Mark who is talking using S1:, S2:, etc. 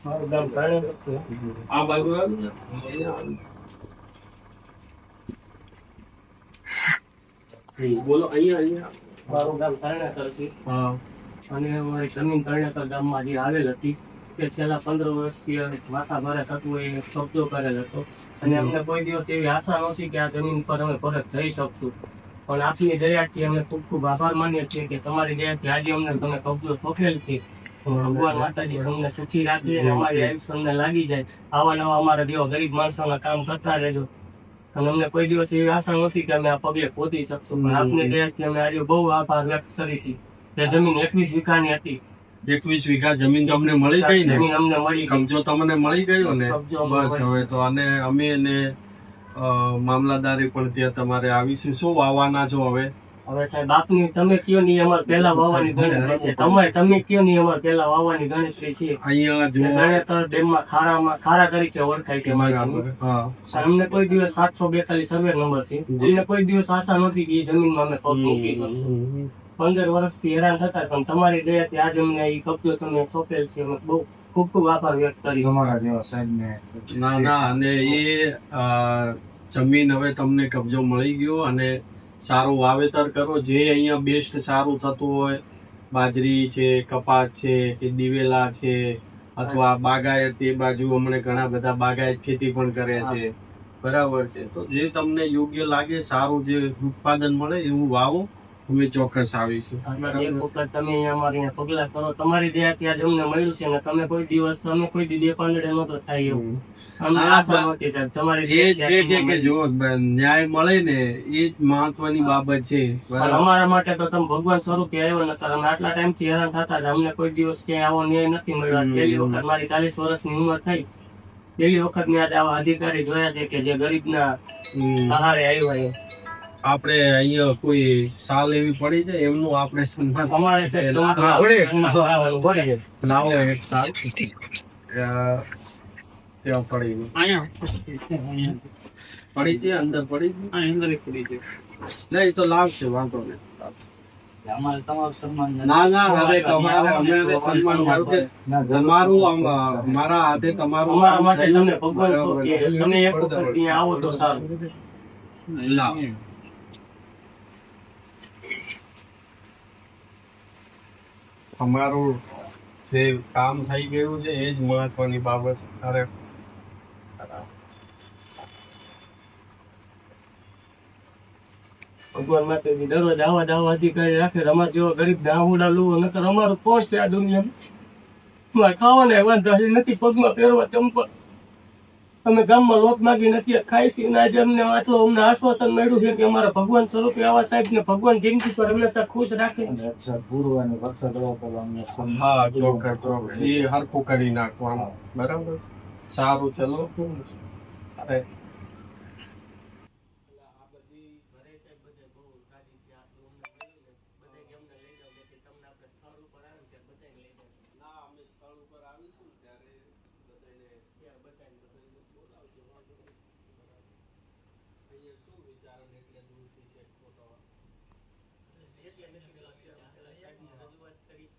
S1: મારું ગામ ધાણેતર છે.
S2: આ બાજુ આવી ને બોલો અહીંયા
S1: મારું ગામ ધાણેતર છે.
S2: હા
S1: અને અમારી જમીન ધાણેતર ગામમાં જે આવેલ હતી તે છેલ્લા 15 વર્ષથી માથા ભારે થતું એ કબજો કરેલ હતો. અને અમને કોઈ દિવસ એવી આશા નહોતી કે આ જમીન પર અમે પરત જઈ શકશું. પણ આપની દયાથી અમે ખૂબ ખૂબ આભાર માનીએ છીએ કે તમારી દયાથી આજે અમને તમે કબજો સોંપેલ છે. ભગવાન માતાજી તમને સુખી રાખી અને અમારી આયુષ્ય અમને લાગી જાય. આવા નવા અમારા જેવા ગરીબ માણસોના કામ કરતા રહેજો. અને અમને કોઈ દિવસ એવી આશા નહોતી કે અમે આ પગલે પહોંચી શકશું. પણ આપની દયાથી અમે આજે બહુ આભાર વ્યક્ત કરી છે. તે જમીન 21 વીઘાની હતી.
S2: 21 વીઘા જમીન તમને મળી ગઈ ને?
S1: જમીન અમને મળી ગઈ.
S2: કબજો તમને મળી ગયો ને?
S1: કબજો અમને
S2: બસ
S1: મળી
S2: હવે તો અને અમે એને મામલાદારી પણ ત્યાં તમારે આવીશું. શું વાવવાના છો હવે?
S1: હવે સાહેબ આપની તમે કયો ની અમારે પહેલા વાવવાની ગણતરી છે. તમે કયો ની અમારે પહેલા વાવવાની ગણતરી છે.
S2: અહીંયા જો
S1: ધાણેતર ડેમમાં ખારા તરીકે ઓળખાય છે.
S2: હા
S1: અમને કોઈ દિવસ 742 સર્વે નંબર છે. અમને કોઈ દિવસ આશા નહોતી કે એ જમીનમાં અમે પગ મૂકી શકશું. 15 વર્ષથી હેરાન થતા પણ તમારી દયાથી આજે અમને એ કબજો તમે સોંપેલ છે. અમે બહુ ખૂબ ખૂબ આભાર વ્યક્ત કરી તમારા જેવા સાહેબને.
S2: ના ના અને એ જમીન હવે તમને કબજો મળી ગયો અને સારું વાવેતર કરો. જે અહીંયા બેસ્ટ સારું થતું હોય, બાજરી છે, કપાસ છે કે દિવેલા છે અથવા બાગાયત, એ બાજુ હમણાં ઘણા બધા બાગાયત ખેતી પણ કરે છે. બરાબર છે. તો જે તમને યોગ્ય લાગે, સારું જે ઉત્પાદન મળે એવું વાવો. અમે ચોક્કસ આવીશું.
S1: એક વખત તમે અમારે અહીંયા પગલા કરો. તમારી દયાથી આજે અમને મળ્યું છે ને તમે કોઈ દિવસ અમે કોઈ દી પાંદડે નહોતો થાય એવું. અમને આશા નહોતી સાહેબ. તમારી દયાથી
S2: કે જો ન્યાય મળે ને એ જ મહત્વની બાબત છે.
S1: પણ અમારા માટે તો તમે ભગવાન સ્વરૂપે આવ્યો નતા. અમે આટલા ટાઈમથી હેરાન થતા હતા. અમને કોઈ દિવસ ક્યાંય આવો ન્યાય નથી મળ્યો. પહેલી વખત મારી 40 વર્ષની ઉંમર થઈ, પહેલી વખત મેં આજે આવા અધિકારી જોયા છે કે જે ગરીબના સહારે આવ્યા એમ.
S2: આપણે અહીંયા કોઈ સાલ એવી પડી જાય એમનું આપણે સન્માન
S1: અમારે
S2: લાવો એક સાલ ત્યાં પડી છે, અંદર પડી છે. નહીં તો લાવશે, વાંધો નહીં.
S1: અમારે તમારું સન્માન
S2: ના ના હવે તમારે અમે સન્માન મારું કે તમારું મારા હાથે તમારું
S1: અમારા માટે તમને ભગવાન તમે એક વખત અહીંયા આવો તો સારું.
S2: લાવ અમારું જે કામ થઈ ગયું છે એ જ મહત્વની બાબત. અરે
S1: ભગવાન માટે દરરોજ આવા અધિકારી રાખે. અમારા જેવો ગરીબ ને આવુડા લુવો નકર અમારું કોણ છે આ દુનિયામાં? ખાવાને વાંધો નથી, પગમાં પહેરવા ચંપલ. અમે ગામમાં લોટ માગી નથી ખાઈ છીએ. આજે અમને આશ્વાસન મળ્યું છે કે અમારા ભગવાન સ્વરૂપે આવા સાહેબ ને ભગવાન જિંદગી પર હંમેશા ખુશ રાખે.
S2: હા ચોક્કસ એ હરખું કરી નાખવાનું. બરાબર, સારું. ચલો અરે સ્થળ ઉપર આવીશું ત્યારે અહીંયા શું વિચારણ એટલે દૂરથી છે ફોટો
S1: રજૂઆત કરી.